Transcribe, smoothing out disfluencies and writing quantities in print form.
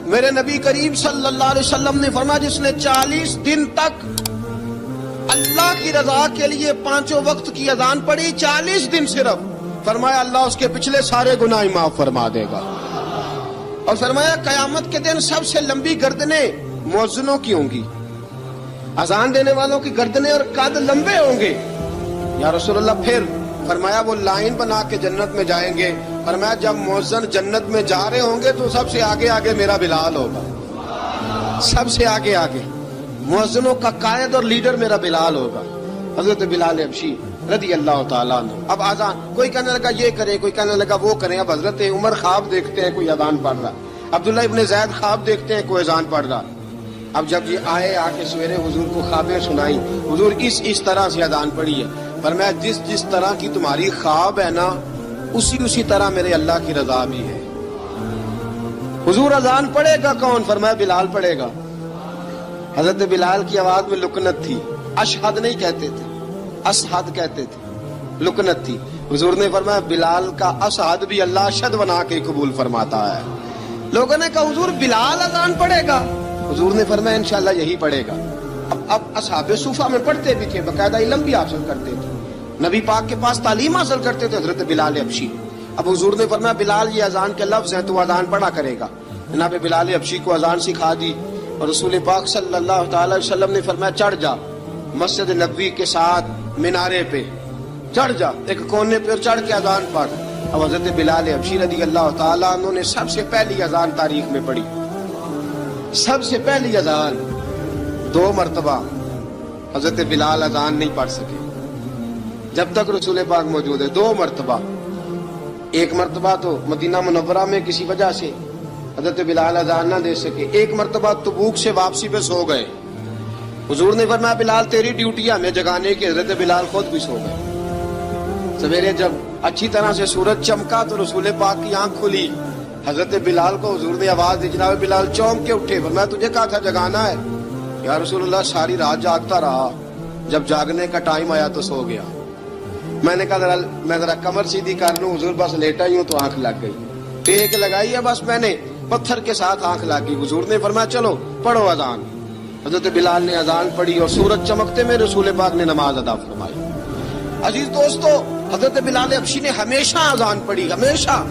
میرے نبی کریم صلی اللہ علیہ وسلم نے فرمایا جس نے 40 دن تک اللہ کی رضا کے لیے 5 وقت کی اذان پڑھی، 40 دن صرف، فرمایا اللہ اس کے پچھلے سارے گناہ معاف فرما دے گا۔ اور فرمایا قیامت کے دن سب سے لمبی گردنیں مؤذنوں کی ہوں گی، اذان دینے والوں کی گردنیں اور قد لمبے ہوں گے۔ یا رسول اللہ پھر؟ فرمایا وہ لائن بنا کے جنت میں جائیں گے۔ فرمایا جب مؤذن جنت میں جا رہے ہوں گے تو سب سے آگے آگے میرا بلال ہوگا، سب سے آگے آگے مؤذنوں کا قائد اور لیڈر میرا بلال ہوگا، حضرت بلال حبشی رضی اللہ تعالیٰ عنہ۔ اب آزان کوئی کہنے لگا یہ کریں، کوئی کہنے لگا وہ کریں۔ اب حضرت عمر خواب دیکھتے ہیں کوئی اذان پڑھ رہا، عبداللہ ابن زید خواب دیکھتے ہیں کوئی اذان پڑھ رہا۔ اب جب یہ آئے آ کے سویرے حضور کو خوابیں سنائی، حضور اس طرح سے اذان پڑھی ہے۔ فرمایا جس طرح کی تمہاری خواب ہے نا اسی طرح میرے اللہ کی رضا بھی ہے۔ حضور اذان پڑھے گا کون؟ فرمایا بلال پڑھے گا۔ حضرت بلال کی آواز میں لکنت تھی، اشہد نہیں کہتے تھے، اشہد کہتے تھے، لکنت تھی۔ حضور نے فرمایا بلال کا اشہد بھی اللہ اشہد بنا کے قبول فرماتا ہے۔ لوگوں نے کہا حضور بلال اذان پڑھے گا؟ حضور نے فرمایا انشاءاللہ یہی پڑھے گا۔ اب اصحاب صوفہ میں پڑھتے بھی تھے، باقاعدہ علم بھی حاصل کرتے تھے، نبی پاک کے پاس تعلیم حاصل کرتے تھے حضرت بلال حبشی۔ اب حضور نے فرمایا بلال یہ اذان کے لفظ ہیں تو اذان پڑھا کرے گا۔ جناب بلال حبشی کو اذان سکھا دی اور رسول پاک صلی اللہ تعالی وسلم نے فرمایا چڑھ جا مسجد نبوی کے ساتھ مینارے پہ، چڑھ جا ایک کونے پہ اور چڑھ کے اذان پڑھ۔ اب حضرت بلال حبشی رضی اللہ تعالیٰ عنہ نے سب سے پہلی اذان تاریخ میں پڑھی، سب سے پہلی اذان 2 مرتبہ۔ حضرت بلال اذان نہیں پڑھ سکے جب تک رسول پاک موجود ہے، 2 مرتبہ۔ ایک مرتبہ تو مدینہ منورہ میں کسی وجہ سے حضرت بلال اذان نہ دے سکے، ایک مرتبہ تبوک سے واپسی پہ سو گئے۔ حضور نے فرمایا بلال تیری ڈیوٹی ہمیں جگانے کی، حضرت بلال خود بھی سو گئے۔ سویرے جب اچھی طرح سے سورج چمکا تو رسول پاک کی آنکھ کھلی، حضرت بلال کو حضور نے آواز دی، جناب بلال چونک کے اٹھے، فرمایا تجھے کہا تھا جگانا ہے؟ یا رسول اللہ ساری رات جاگتا رہا، جب جاگنے کا ٹائم آیا تو سو گیا۔ میں نے کہا میں ذرا کمر سیدھی کر لوں، حضور بس لیٹا ہی ہوں تو آنکھ لگ گئی، ٹیک لگائی ہے بس میں نے، پتھر کے ساتھ آنکھ لگ گئی۔ حضور نے فرمایا چلو پڑھو اذان۔ حضرت بلال نے اذان پڑھی اور سورج چمکتے میں رسول پاک نے نماز ادا فرمائی۔ عزیز دوستو، حضرت بلال حبشی نے ہمیشہ اذان پڑھی، ہمیشہ۔